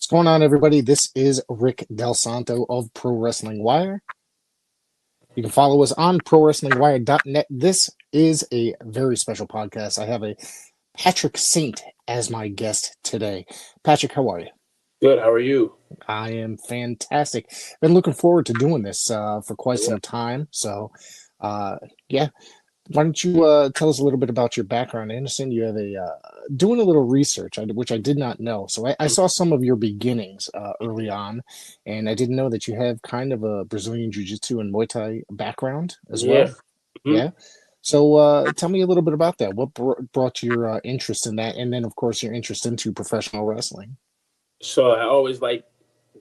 What's going on, everybody? This is Rick Del Santo of Pro Wrestling Wire. You can follow us on ProWrestlingWire.net. This is a very special podcast. I have a Patrick Saint as my guest today. Patrick, how are you? Good. How are you? I am fantastic. Been looking forward to doing this for quite Yeah. some time. So, uh, yeah, why don't you tell us a little bit about your background? I understand you have doing a little research, which I did not know. So I saw some of your beginnings early on, and I didn't know that you have kind of a Brazilian Jiu-Jitsu and Muay Thai background as Yeah. well. hmm Yeah. So tell me a little bit about that. What brought your interest in that, and then of course your interest into professional wrestling? So I always liked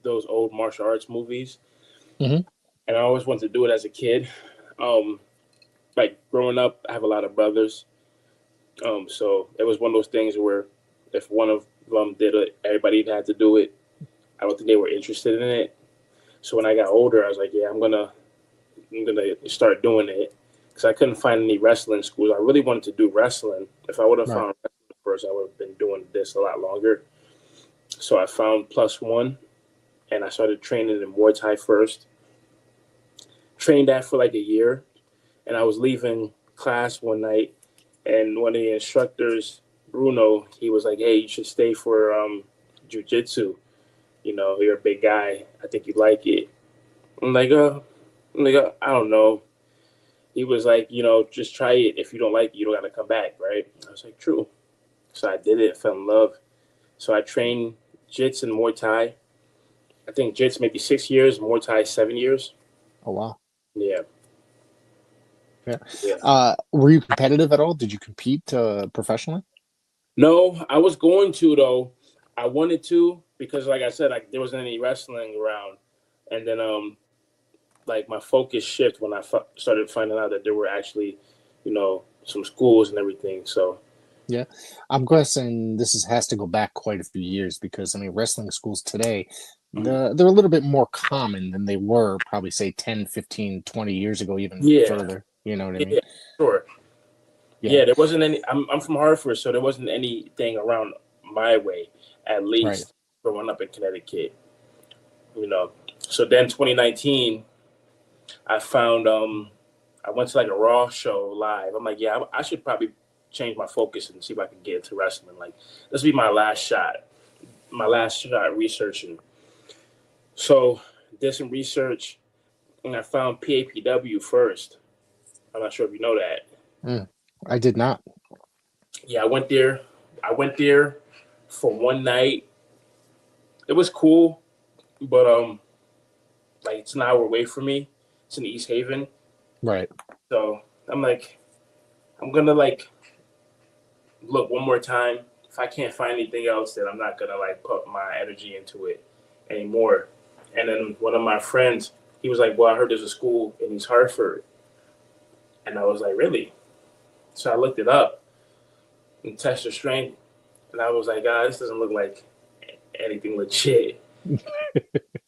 those old martial arts movies, Hmm. and I always wanted to do it as a kid. Um, like growing up, I have a lot of brothers. So it was one of those things where if one of them did it, everybody had to do it. I don't think they were interested in it. So when I got older, I was like, yeah, I'm gonna start doing it because I couldn't find any wrestling schools. I really wanted to do wrestling. If I would have Right. found wrestling first, I would have been doing this a lot longer. So I found Plus One, and I started training in Muay Thai first. Trained that for like a year, and I was leaving class one night, and one of the instructors, Bruno, he was like, "Hey, you should stay for jujitsu. You know, you're a big guy. I think you like it." I'm like, I don't know. He was like, just try it. If you don't like it, you don't got to come back, right? I was like, true. So I did it. Fell in love. So I trained jits and Muay Thai. I think jits maybe 6 years, Muay Thai 7 years. Oh wow. Yeah, Yeah. yeah. Were you competitive at all? Did you compete professionally? No, I was going to though. I wanted to because, like I said, like there wasn't any wrestling around, and then like my focus shift when I started finding out that there were actually, some schools and everything. So Yeah, I'm guessing has to go back quite a few years because I mean wrestling schools today, they're a little bit more common than they were probably say 10, 15, 20 years ago, even yeah, further. You know what I mean? yeah, sure. Yeah, Yeah, there wasn't any. I'm from Hartford, so there wasn't anything around my way, at right. least growing up in Connecticut. You know. So then 2019, I found I went to like a Raw show live. I'm like, yeah, I should probably change my focus and see if I can get into wrestling. Like, this will be my last shot researching. So did some research and I found PAPW first. I'm not sure if you know that. Mm, I did not. Yeah, I went there. I went there for one night. It was cool, but like it's an hour away from me. It's in East Haven, Right. so I'm like, I'm gonna like look one more time. If I can't find anything else, then I'm not gonna like put my energy into it anymore. And then one of my friends, he was like, "Well, I heard there's a school in East Hartford," and I was like, "Really?" So I looked it up and tested strength, and I was like, "God, this doesn't look like anything legit.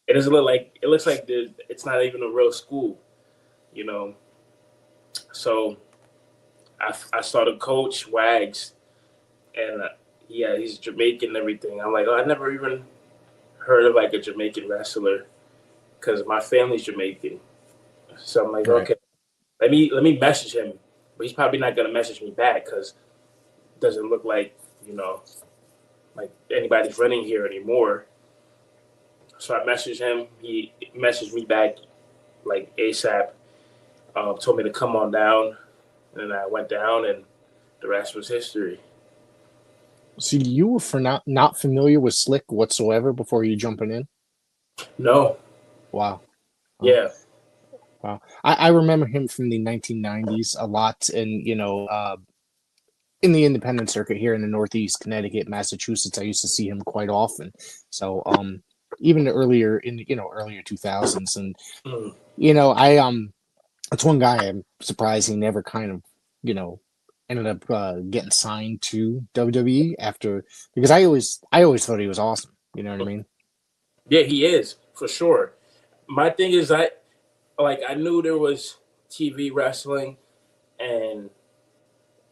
It doesn't look like it looks like it's not even a real school, you know." So I saw the coach Wags, and yeah, he's Jamaican and everything. I'm like, oh, I never even heard of like a Jamaican wrestler because my family's Jamaican. So I'm like, Right. okay, let me message him, but he's probably not gonna message me back because it doesn't look like you know like anybody's running here anymore. So I messaged him. He messaged me back like ASAP. Told me to come on down, and I went down, and the rest was history. So you were for not familiar with Slick whatsoever before you jumping in? No, Wow. Wow. yeah, Wow. I remember him from the 1990s a lot, and in the independent circuit here in the Northeast, Connecticut, Massachusetts, I used to see him quite often. So even earlier in earlier 2000s, and mm, I that's one guy I'm surprised he never kind of you know ended up getting signed to WWE after, because I always thought he was awesome. You know what I mean? yeah, he is for sure. My thing is, I knew there was TV wrestling, and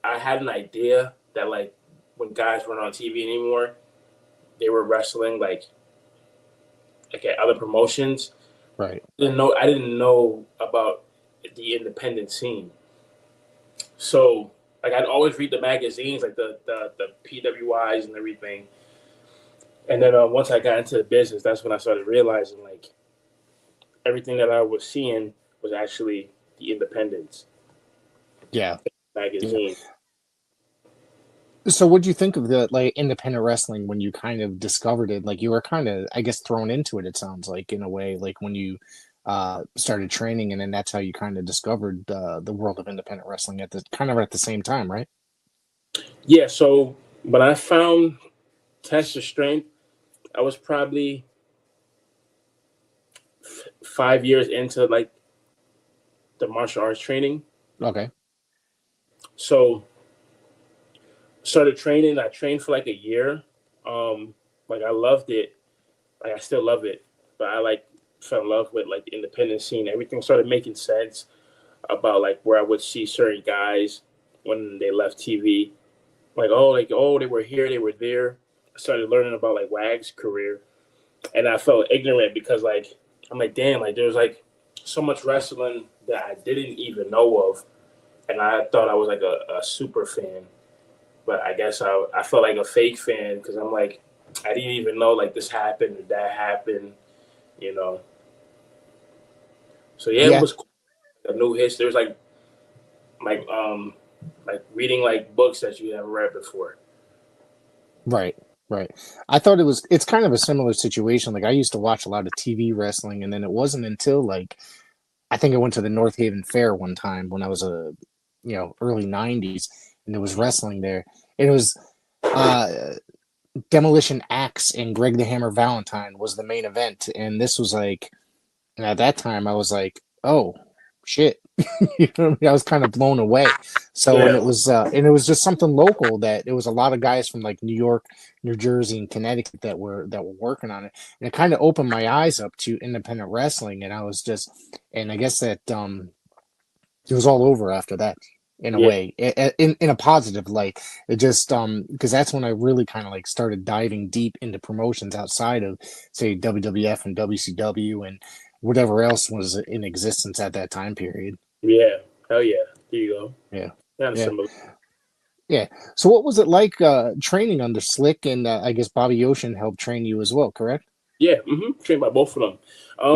I had an idea that like when guys weren't on TV anymore, they were wrestling like like at other promotions. Right. I didn't know about the independent scene. So like I'd always read the magazines, like the PWIs and everything. And then once I got into the business, that's when I started realizing like everything that I was seeing was actually the independents Yeah. Yeah. magazine. So what do you think of the like independent wrestling when you kind of discovered it? Like you were kind of, I guess, thrown into it, it sounds like, in a way, like when you started training, and then that's how you kind of discovered the world of independent wrestling at the kind of at the same time, right? Yeah, so when I found Test of Strength, I was probably 5 years into like the martial arts training. Okay. So started training. I trained for like a year. Like I loved it. Like I still love it, but I like fell in love with like the independent scene. Everything started making sense about like where I would see certain guys when they left TV. Like oh they were here, they were there. I started learning about like Wag's career, and I felt ignorant because like I'm like damn, like there's like so much wrestling that I didn't even know of, and I thought I was like a super fan, but I guess I felt like a fake fan because I'm like I didn't even know like this happened or that happened, you know. So yeah, it Yeah. was cool. A new history. There's like like reading like books that you haven't read before. Right. Right. I thought it's kind of a similar situation. Like I used to watch a lot of TV wrestling, and then it wasn't until like I think I went to the North Haven Fair one time when I was early 90s, and there was wrestling there. And it was uh Demolition Axe and Greg the Hammer Valentine was the main event. And this was like, and at that time I was like, oh shit. You know what I mean? I was kind of blown away. So, Yeah, and it was just something local, that it was a lot of guys from like New York, New Jersey, and Connecticut that were working on it. And it kind of opened my eyes up to independent wrestling. And I was just, and I guess that it was all over after that, in a yeah, way, in a positive light. It just because that's when I really kind of like started diving deep into promotions outside of, say, WWF and WCW and whatever else was in existence at that time period. yeah. Hell yeah. There you go. Yeah. Kind of Yeah. similar. Yeah. So what was it like training under Slick, and I guess Bobby Ocean helped train you as well, correct? Yeah, trained by both of them.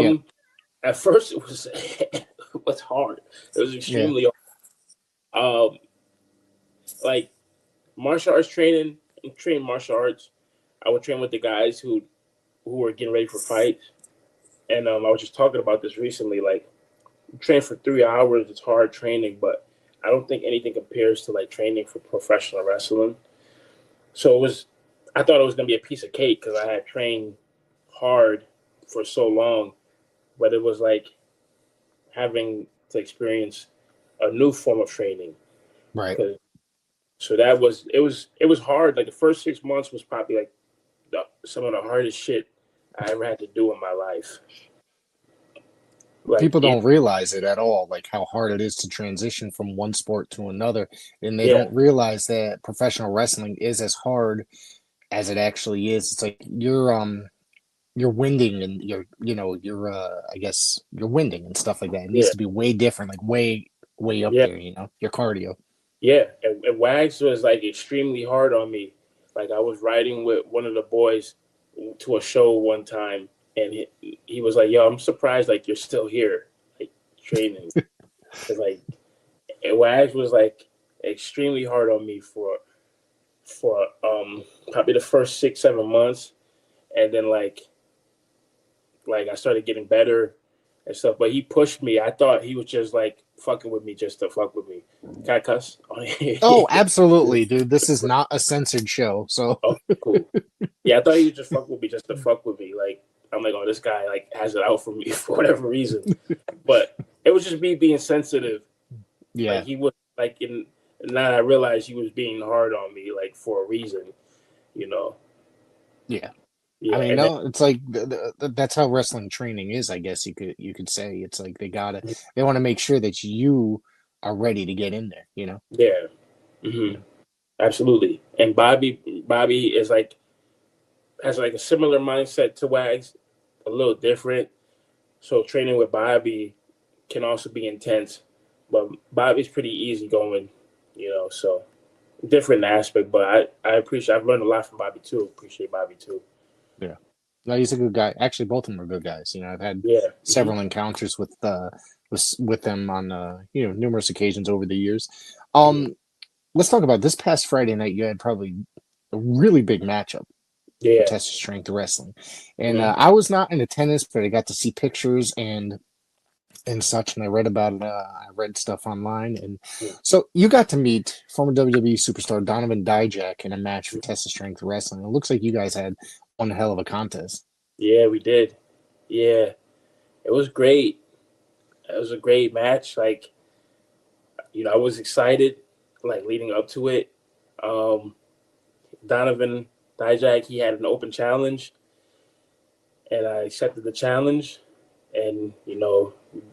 Yeah. At first it was it was hard. It was Yeah. extremely hard. Like martial arts training and train martial arts. I would train with the guys who were getting ready for fights. And I was just talking about this recently. Like train for 3 hours, it's hard training, but I don't think anything compares to like training for professional wrestling. So I thought it was gonna be a piece of cake because I had trained hard for so long, but it was like having to experience a new form of training. Right. So it was hard. Like the first 6 months was probably like some of the hardest shit I ever had to do in my life. Like People it, don't realize it at all, like how hard it is to transition from one sport to another, and they yeah, don't realize that professional wrestling is as hard as it actually is. It's like you're winding, and you're I guess you're winding and stuff like that. It needs yeah, to be way different, like way up yeah, there, your cardio. yeah. And Wags was like extremely hard on me. Like I was riding with one of the boys to a show one time, and he was like, "Yo, I'm surprised like you're still here, like training." Cause like Wags was like extremely hard on me for probably the first 6 7 months, and then like I started getting better and stuff. But he pushed me. I thought he was just like fucking with me just to fuck with me. Can I cuss? Oh, absolutely, dude. This is not a censored show, so Oh, cool. Yeah, I thought he was just fuck with me just to fuck with me. Like I'm like, oh, this guy like has it out for me for whatever reason. But it was just me being sensitive. Like yeah. he was like in. Now I realized he was being hard on me, like for a reason, you know. Yeah. I Yeah, mean, and then no, it's like that's how wrestling training is, I guess you could say. It's like they want to make sure that you are ready to get in there. yeah, absolutely. And Bobby is like has like a similar mindset to Wags. a little different. So training with Bobby can also be intense, but Bobby's pretty easy going, so different aspect. But I've learned a lot from Bobby too. Appreciate Bobby too. Yeah. No, he's a good guy. Actually, both of them are good guys. I've had Yeah. several encounters with them on numerous occasions over the years. Let's talk about this past Friday night. You had probably a really big matchup for Yeah. Tetsu Strength Wrestling, and I was not in attendance, but I got to see pictures and such, and I read about it. I read stuff online, and so you got to meet former WWE superstar Donovan Dijak in a match for Tetsu Strength Wrestling. It looks like you guys had one hell of a contest. Yeah, we did. Yeah, it was great. It was a great match. Like, I was excited, like leading up to it. Donovan Dijak, he had an open challenge, and I accepted the challenge, and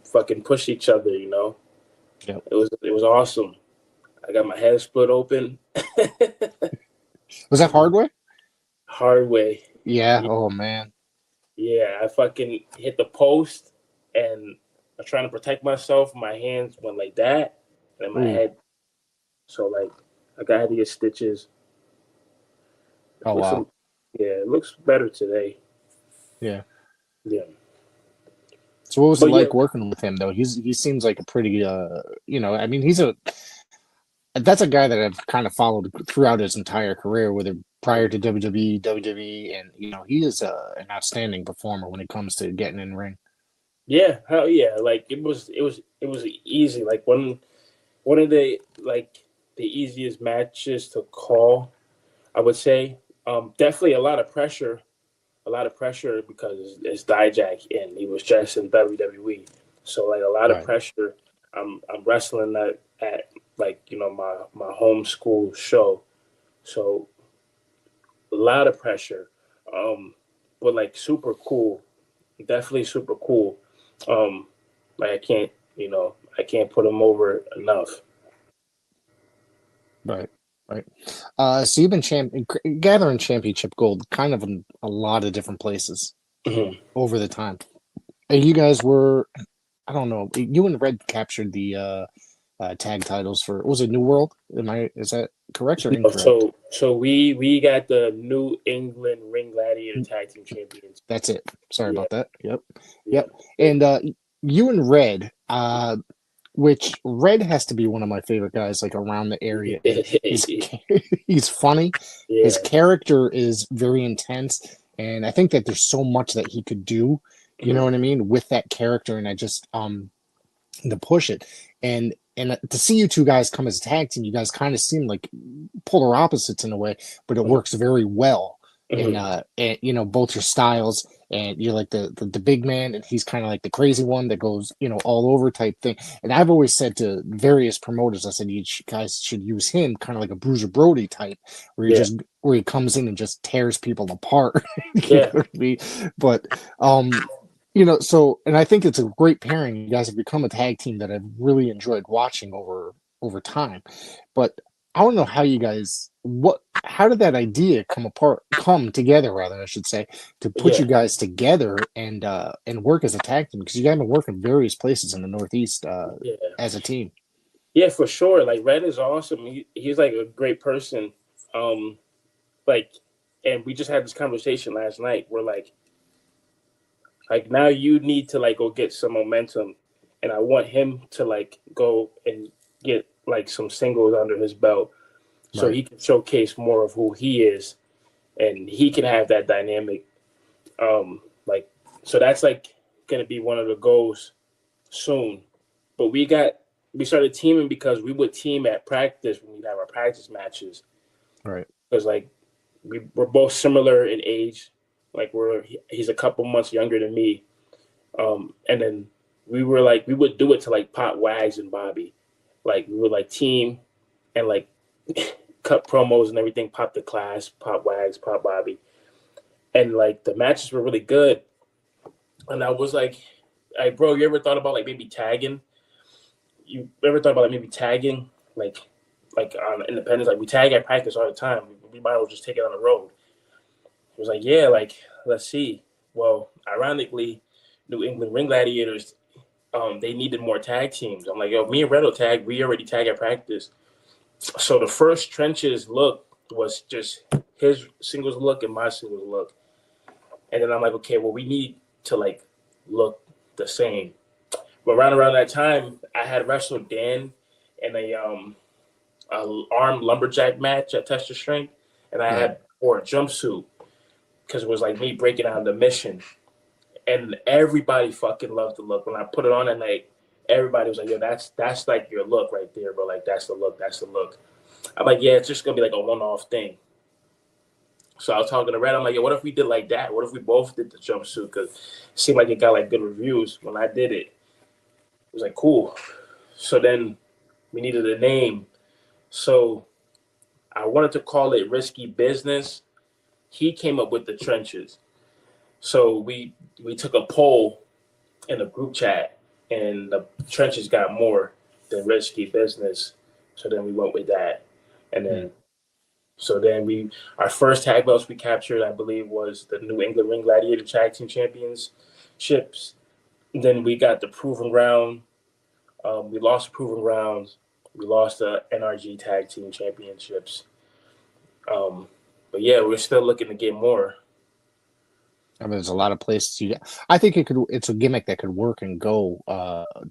fucking pushed each other. Yep. It was awesome. I got my head split open. Was that hard way? Hard way. Yeah. Oh man. Yeah, I fucking hit the post, and I'm trying to protect myself. My hands went like that, and my head. So like, I had to get stitches. Oh wow. It looks better today. Yeah. Yeah. So what was it like working with him though? He seems like a pretty I mean that's a guy that I've kind of followed throughout his entire career, whether prior to WWE, and he is an outstanding performer when it comes to getting in ring. Yeah, hell yeah! Like it was easy. Like one of the easiest matches to call, I would say. Definitely a lot of pressure because it's Dijak and he was just in WWE, so like a lot of pressure. I'm wrestling at like my home school show, so a lot of pressure, but like super cool, definitely super cool. Like I can't put him over enough. Right. So you've been gathering championship gold kind of in a lot of different places over the time. And you guys were, I don't know, you and Red captured the tag titles for, was it New World? Is that correct or incorrect? So we got the New England Ring Gladiator Tag Team Champions. That's it. Sorry about that. Yep. And you and Red, which Red has to be one of my favorite guys, like around the area. He's funny. Yeah. His character is very intense, and I think that there's so much that he could do. You know what I mean, with that character, and I just to push it, and to see you two guys come as a tag team, you guys kind of seem like polar opposites in a way, but it works very well. And both your styles, and you're like the big man, and he's kind of like the crazy one that goes all over type thing. And I've always said to various promoters, I said you guys should use him kind of like a Bruiser Brody type, where he comes in and just tears people apart. You know what I mean? But so, and I think it's a great pairing. You guys have become a tag team that I've really enjoyed watching over time. But I don't know how you guys, how did that idea come together, rather, I should say, to put you guys together and work as a tag team? Because you guys have been working various places in the Northeast as a team. Yeah, for sure. Like Red is awesome. He's like a great person. And we just had this conversation last night where like now you need to like go get some momentum, and I want him to like go and get like some singles under his belt, so he can showcase more of who he is, and he can have that dynamic. So that's like gonna be one of the goals soon. But we started teaming because we would team at practice when we'd have our practice matches. Right. Because like we're both similar in age. Like he's a couple months younger than me. And then we would do it to like pop Wags and Bobby. Like we would like team and like cut promos and everything, pop the Class, pop Wags, pop Bobby. And like the matches were really good. And I was like, hey bro, you ever thought about like maybe tagging? You ever thought about like maybe tagging? Like on Independence, like we tag at practice all the time. We might as well just take it on the road. He was like, yeah, like, let's see. Well, ironically, New England Ring Gladiators, they needed more tag teams. I'm like, yo, me and Red will tag. We already tag at practice. So the first trenches look was just his singles look and my singles look. And then I'm like, okay, well, we need to like look the same. But around that time, I had wrestled Dan in a armed lumberjack match at Test of Strength, and I had wore a jumpsuit because it was like me breaking out the mission. And everybody fucking loved the look. When I put it on at night, everybody was like, yo, that's like your look right there, bro. Like, that's the look. That's the look. I'm like, yeah, it's just going to be like a one-off thing. So I was talking to Red. I'm like, yo, what if we did like that? What if we both did the jumpsuit? Because it seemed like it got like good reviews when I did it. It was like, cool. So then we needed a name. So I wanted to call it Risky Business. He came up with the trenches. So we took a poll in a group chat, and the trenches got more than Risky Business. So then we went with that. And then so then our first tag belts we captured, I believe, was the New England Ring Gladiator Tag Team Championships. Then we got the Proving Ground. We lost the Proving Grounds. We lost the NRG Tag Team Championships. But yeah, we're still looking to get more. I mean, there's a lot of places I think it's a gimmick that could work and go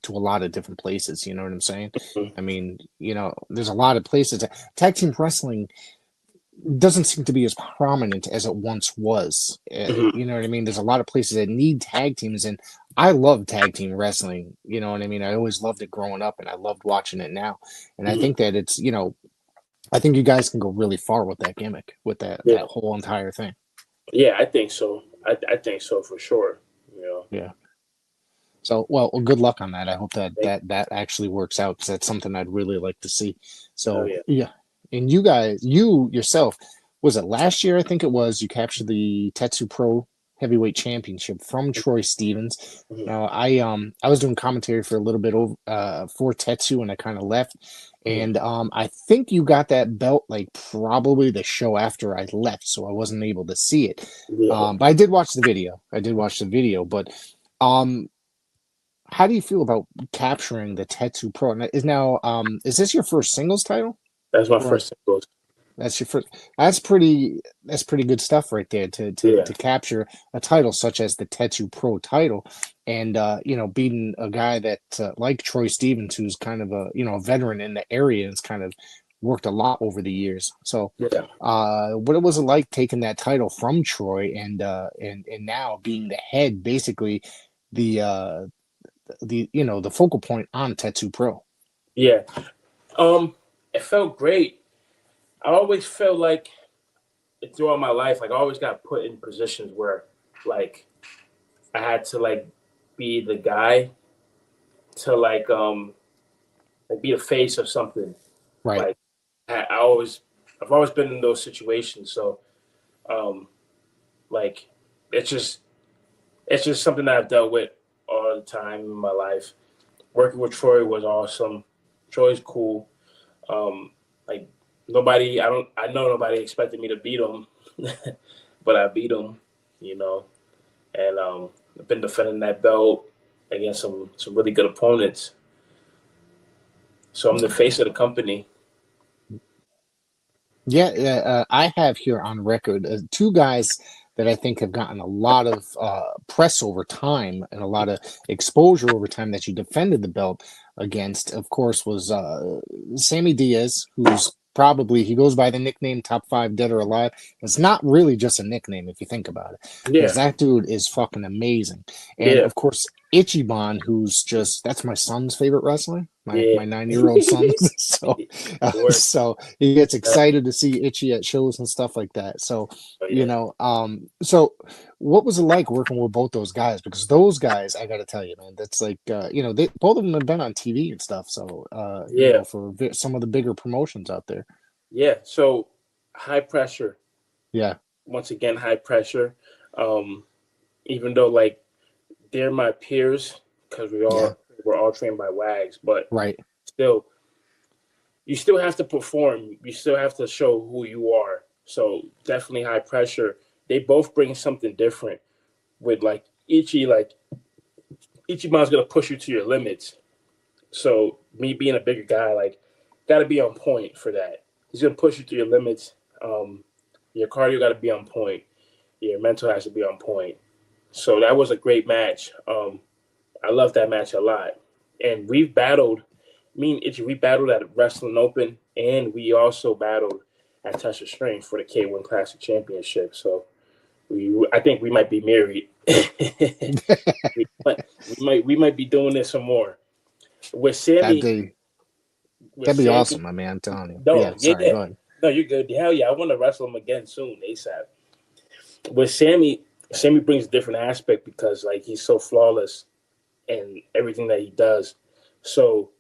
to a lot of different places. You know what I'm saying? Mm-hmm. I mean, there's a lot of places. Tag team wrestling doesn't seem to be as prominent as it once was. Mm-hmm. You know what I mean? There's a lot of places that need tag teams, and I love tag team wrestling. You know what I mean? I always loved it growing up, and I loved watching it now. And I think that it's, I think you guys can go really far with that gimmick, with that whole entire thing. Yeah, I think so. I think so for sure. Yeah. So, well, good luck on that. I hope that actually works out, because that's something I'd really like to see. So, yeah. And you guys, you yourself, was it last year? I think it was. You captured the Tetsu Pro Heavyweight Championship from Troy Stevens. Mm-hmm. Now, I was doing commentary for a little bit for Tetsu, and I kind of left. And I think you got that belt like probably the show after I left, so I wasn't able to see it. Yeah. But I did watch the video. But how do you feel about capturing the Tetsu Pro? Is this your first singles title? That's my first singles. That's your first. That's pretty good stuff right there to capture a title such as the Tetsu Pro title, and beating a guy that like Troy Stevens, who's kind of a veteran in the area, and has kind of worked a lot over the years. So, what was it like taking that title from Troy and now being the head, basically the focal point on Tetsu Pro? Yeah, it felt great. I always felt like throughout my life, like I always got put in positions where like I had to like be the guy to like be the face of something. Right. Like I've always been in those situations. So like it's just something that I've dealt with all the time in my life. Working with Troy was awesome. Troy's cool. I know nobody expected me to beat him, but I beat him, and I've been defending that belt against some really good opponents. So I'm the face of the company. Yeah, I have here on record two guys that I think have gotten a lot of press over time and a lot of exposure over time that you defended the belt against. Of course, was Sammy Diaz, who's he goes by the nickname Top 5 Dead or Alive. It's not really just a nickname if you think about it, because that dude is fucking amazing. And of course, Ichiban, that's my son's favorite wrestler, my 9-year-old son. So he gets excited to see Itchy at shows and stuff like that. So so what was it like working with both those guys? Because those guys, I got to tell you, man, that's like they both of them have been on TV and stuff. So for some of the bigger promotions out there. Yeah. So high pressure. Yeah. Once again, high pressure. Even though like they're my peers, because we're all trained by Wags, but still, you still have to perform. You still have to show who you are. So definitely high pressure. They both bring something different with like Ichiban's gonna push you to your limits. So me being a bigger guy, like, got to be on point for that. He's gonna push you to your limits. Your cardio got to be on point. Your mental has to be on point. So that was a great match. I love that match a lot. And we've battled. Me and Itchy, we battled at Wrestling Open, and we also battled at Test of Strength for the K1 Classic Championship. So I think we might be married. we might be doing this some more with Sammy. That'd be awesome, my man. I'm telling you. No, sorry, go ahead. No, you're good. Hell yeah, I want to wrestle him again soon, ASAP. With Sammy brings a different aspect because, like, he's so flawless in everything that he does. So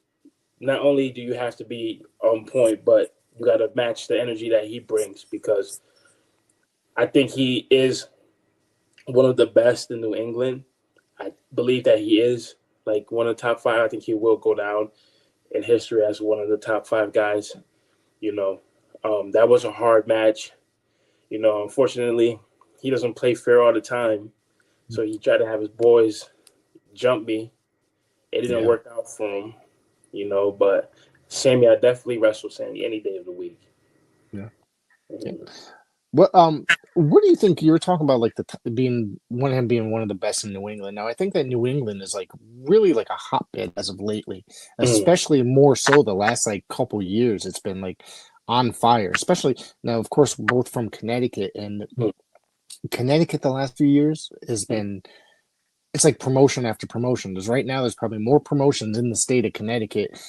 not only do you have to be on point, but you got to match the energy that he brings, because I think he is one of the best in New England. I believe that he is, like, one of the top 5. I think he will go down in history as one of the top 5 guys. That was a hard match. Unfortunately, he doesn't play fair all the time. So he tried to have his boys jump me. It didn't work out for him, but Sammy, I definitely wrestle Sammy any day of the week. Yeah. What do you think? You were talking about, like, being one of the best in New England. Now, I think that New England is, like, really like a hotbed as of lately, especially more so the last, like, couple years. It's been, like, on fire, especially now. Of course, both from Connecticut, and Connecticut the last few years has been. It's like promotion after promotion. Because right now there's probably more promotions in the state of Connecticut.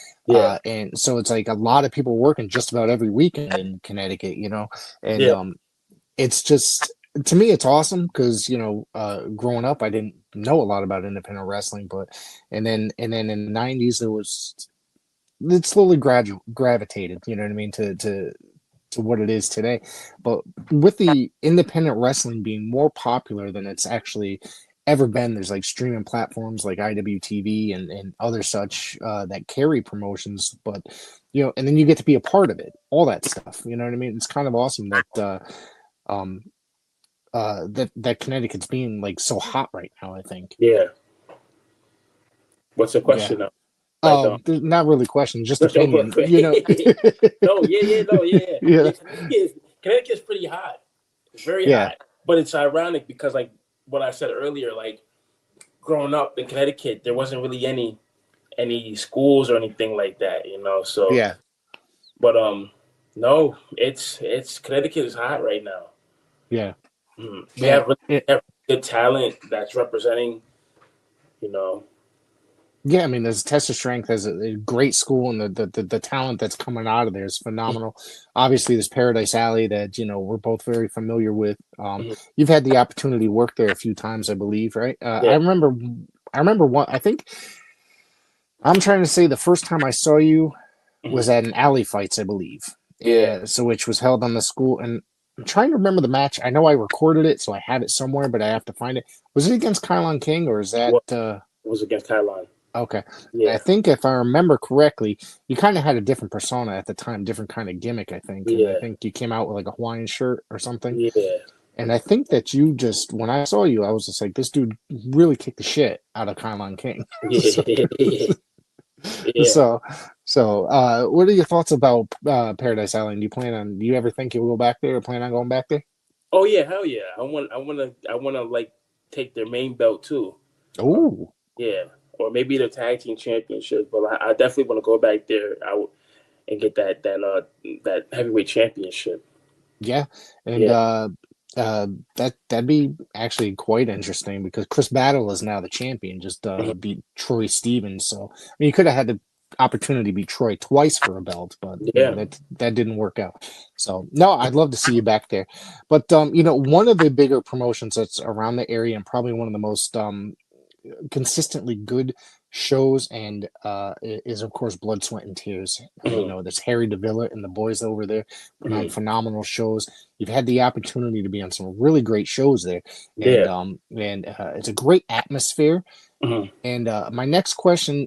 And so it's like a lot of people working just about every weekend in Connecticut, and it's just, to me, it's awesome because, growing up, I didn't know a lot about independent wrestling, and then in the 90s, it slowly gravitated, you know what I mean, to what it is today. But with the independent wrestling being more popular than it's actually ever been, there's, like, streaming platforms like IWTV and other such that carry promotions, but and then you get to be a part of it, all that stuff, you know what I mean. It's kind of awesome that that Connecticut's being, like, so hot right now, I think. What's the question now? Not really a question, just opinion. Connecticut's pretty hot. It's very hot. But it's ironic because, like what I said earlier, like, growing up in Connecticut, there wasn't really any schools or anything like that, So But no, it's Connecticut is hot right now. We have good talent that's representing, Yeah, I mean, there's Tetsu Strength has a great school, and the talent that's coming out of there is phenomenal. Obviously, there's Paradise Alley that we're both very familiar with. You've had the opportunity to work there a few times, I believe, right? I remember one. I think I'm trying to say the first time I saw you was at an Alley Fights, I believe. So which was held on the school, and I'm trying to remember the match. I know I recorded it, so I have it somewhere, but I have to find it. Was it against Kylon King, or is that? It was against Kylon. Okay. I think if I remember correctly, you kind of had a different persona at the time, different kind of gimmick, I think. And I think you came out with, like, a Hawaiian shirt or something. And I think that you just, when I saw you, I was just like, this dude really kicked the shit out of Kylon King. So what are your thoughts about Paradise Island? Do you ever think you'll go back there, or plan on going back there? Oh yeah, hell yeah. I want to like take their main belt too. Oh. Or maybe the tag team championship, but I definitely want to go back there and get that heavyweight championship. Yeah, and that'd be actually quite interesting because Chris Battle is now the champion, just beat Troy Stevens. So I mean, you could have had the opportunity to beat Troy twice for a belt, but that didn't work out. So no, I'd love to see you back there. But one of the bigger promotions that's around the area, and probably one of the most consistently good shows, and is, of course, Blood, Sweat, and Tears. There's Harry DeVilla and the boys over there put on phenomenal shows. You've had the opportunity to be on some really great shows there, and it's a great atmosphere. And my next question,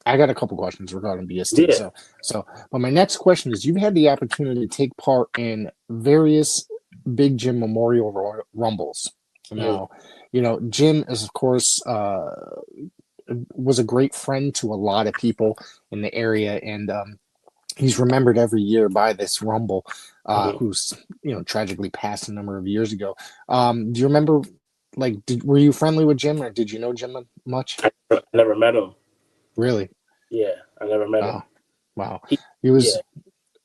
I got a couple questions regarding BST. But my next question is: you've had the opportunity to take part in various Big Gym Memorial Rumbles. Now, Jim is, of course, was a great friend to a lot of people in the area, and he's remembered every year by this Rumble, Mhm. who's tragically passed a number of years ago. Do you remember, like, were you friendly with Jim, or did you know Jim much? I never met him. Really? Yeah, I never met him. Wow, wow. He, He yeah, was.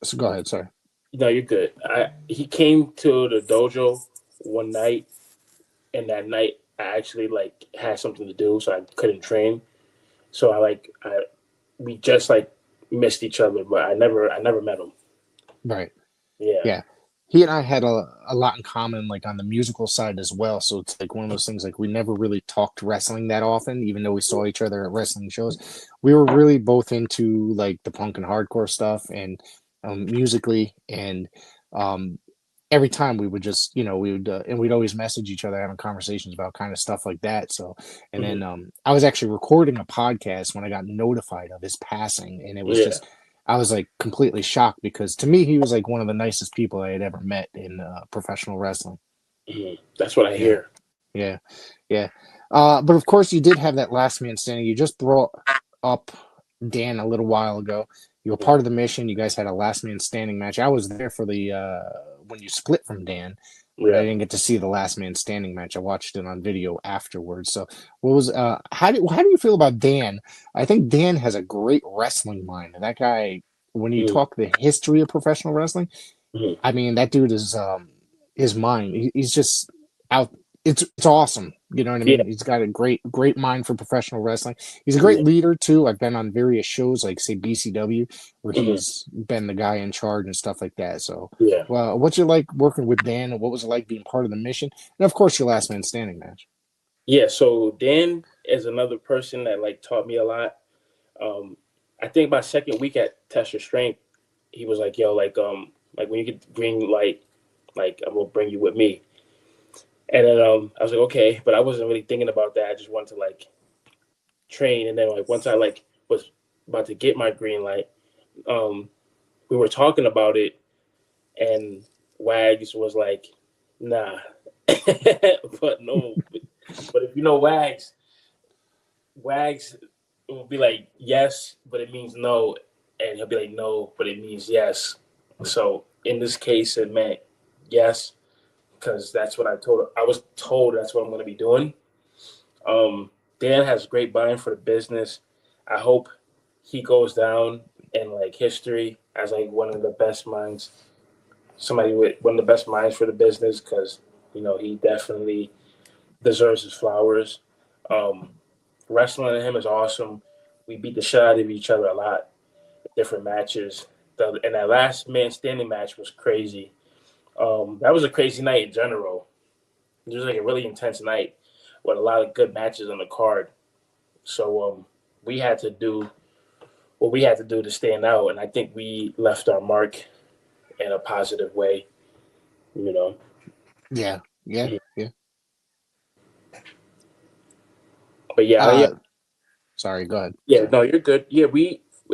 So go ahead. Sorry. no, you're good. He came to the dojo one night, and that night I actually like had something to do, so I couldn't train. So we just like missed each other, but I never met him. Right. Yeah. Yeah. He and I had a lot in common, like on the musical side as well. So it's like one of those things, like we never really talked wrestling that often, even though we saw each other at wrestling shows. We were really both into like the punk and hardcore stuff and musically. And um, every time we would just, and we'd always message each other having conversations about kind of stuff like that. So, and Mhm. then I was actually recording a podcast when I got notified of his passing. And it was Yeah. just, I was like completely shocked because to me, he was like one of the nicest people I had ever met in professional wrestling. Mhm. That's what I Yeah, hear. yeah, yeah. But of course, you did have that last man standing. You just brought up Dan a little while ago. You were Mhm. part of the mission. You guys had a last man standing match. I was there for the when you split from Dan, but I Yeah. didn't get to see the last man standing match. I watched it on video afterwards. So, what was how do you feel about Dan? I think Dan has a great wrestling mind. That guy, when you Mhm. talk the history of professional wrestling, Mhm. I mean, that dude is his mind. He's just out. It's awesome. You know what I Yeah. mean? He's got a great mind for professional wrestling. He's a great Yeah. leader too. I've been on various shows like say BCW where Mhm. he's been the guy in charge and stuff like that. So, Yeah. well, what's it like working with Dan, and what was it like being part of the mission? And of course, your last man standing match. Yeah. So Dan is another person that like taught me a lot. Um, I think my second week at Test Your Strength, he was like, "Yo, like when you get green light, like I'm gonna bring you with me." And then I was like, "Okay," but I wasn't really thinking about that. I just wanted to like train. And then like once I like was about to get my green light, um, we were talking about it, and Wags was like, "Nah," but no, but if you know Wags will be like yes, but it means no, and he'll be like no, but it means yes. So in this case, it meant yes because that's what I told. I was told that's what I'm going to be doing. Dan has great mind for the business. I hope he goes down in like history as like one of the best minds, somebody with one of the best minds for the business because he definitely deserves his flowers. Um, Wrestling with him is awesome. We beat the shit out of each other a lot, different matches. And that last man standing match was crazy. That was a crazy night in general. It was like a really intense night with a lot of good matches on the card. So we had to do what we had to do to stand out, and I think we left our mark in a positive way. You know. Yeah, yeah, Mhm. yeah. But yeah, yeah, Uh, Sorry, go ahead. yeah. Sorry. No, you're good. Yeah,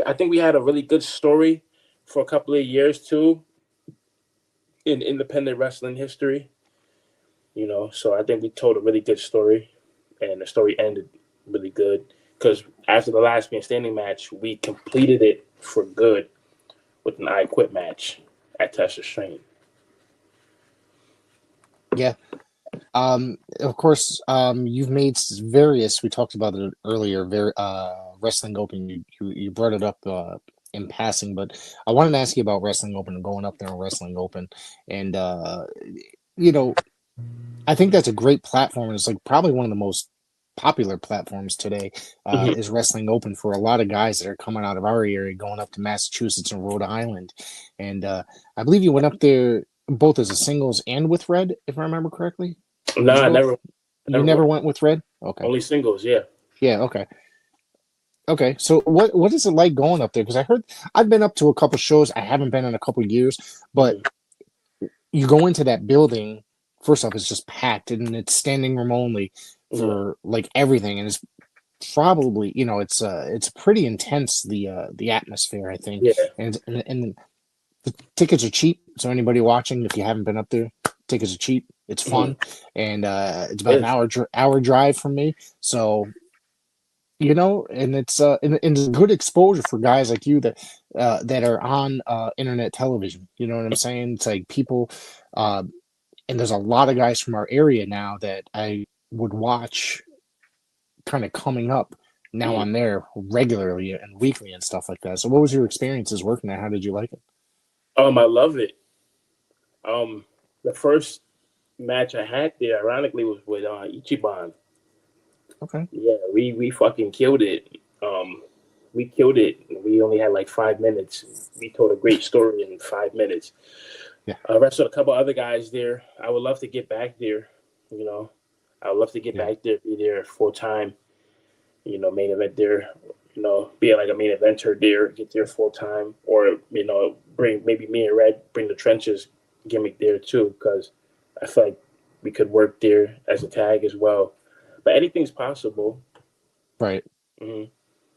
I think we had a really good story for a couple of years too in independent wrestling history. So I think we told a really good story, and the story ended really good because after the last man standing match, we completed it for good with an I Quit match at Test Strength. Yeah. Of course, you've made various. We talked about it earlier. Wrestling Open. You brought it up in passing, but I wanted to ask you about Wrestling Open and going up there and Wrestling Open, and you know, I think that's a great platform. And it's like probably one of the most popular platforms today. Mhm. Is Wrestling Open for a lot of guys that are coming out of our area, going up to Massachusetts and Rhode Island, and I believe you went up there both as a singles and with Red, if I remember correctly. No, Did you I go? You never went. never went with Red? Okay. Only singles. Yeah. Yeah, okay. Okay. So what is it like going up there? Because I heard I've been up to a couple shows. I haven't been in a couple years, but Mhm. you go into that building, first off, it's just packed and it's standing room only Yeah. for like everything. And it's probably, it's pretty intense the atmosphere, I think. Yeah. And the tickets are cheap. So anybody watching, if you haven't been up there, tickets are cheap. It's Mhm. fun, and it's about an Yes. hour drive from me. So and and it's good exposure for guys like you that are on internet television. You know what I'm saying? It's like people, uh, and there's a lot of guys from our area now that I would watch kind of coming up now Mhm. on there regularly and weekly and stuff like that. So what was your experiences working there? How did you like it? I love it. The first match I had there, ironically, was with Ichiban. Okay. Yeah, we fucking killed it. We killed it. We only had like 5 minutes. We told a great story in 5 minutes. Yeah. I wrestled a couple other guys there. I would love to get back there. You know, I would love to get Yeah. back there, be there full time. Main event there. Be like a main eventer there, get there full time, or bring maybe me and Red bring the trenches gimmick there too, because I feel like we could work there as a tag as well. But anything's possible. Right. Hmm.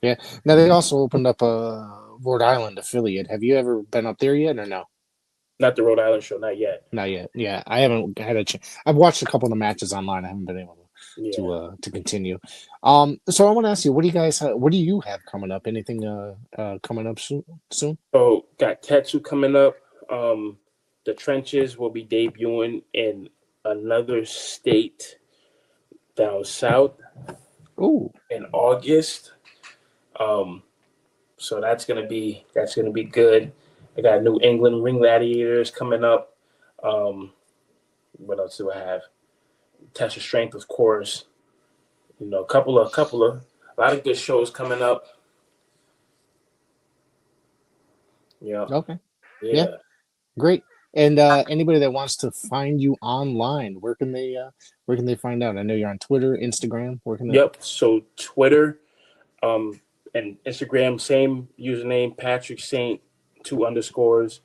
Yeah. Now they also opened up a Rhode Island affiliate. Have you ever been up there yet or no? Not the Rhode Island show, not yet. Not yet. Yeah, I haven't had a chance. I've watched a couple of the matches online. I haven't been able Yeah. to continue. So I want to ask you, what do you have coming up? Anything coming up soon? Soon? So got Tetsu coming up. The trenches will be debuting in another state down south Oh, in August. Um, so that's gonna be good. I got New England Ring Gladiators coming up. What else do I have? Test of Strength, of course. A lot of good shows coming up. Yeah, okay. Yeah, yeah. great. And anybody that wants to find you online, where can they find out? I know you're on Twitter, Instagram. Where can they? Yep. So Twitter, and Instagram, same username, Patrick Saint, 2 underscores.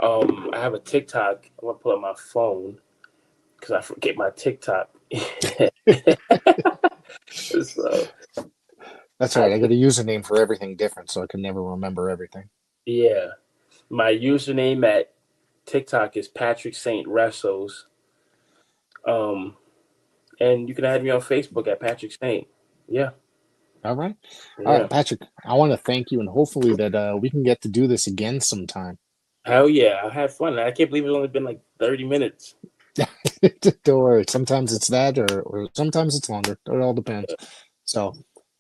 I have a TikTok. I'm gonna pull up my phone because I forget my TikTok. So That's all I right. I got a username for everything different, so I can never remember everything. yeah, my username at TikTok is Patrick Saint Wrestles. Um, and you can add me on Facebook at Patrick Saint. Yeah, All right. All yeah. right, Patrick, I want to thank you, and hopefully that we can get to do this again sometime. Hell yeah, I had fun. I can't believe it's only been like 30 minutes. Don't worry. Sometimes it's that, or sometimes it's longer. It all depends. So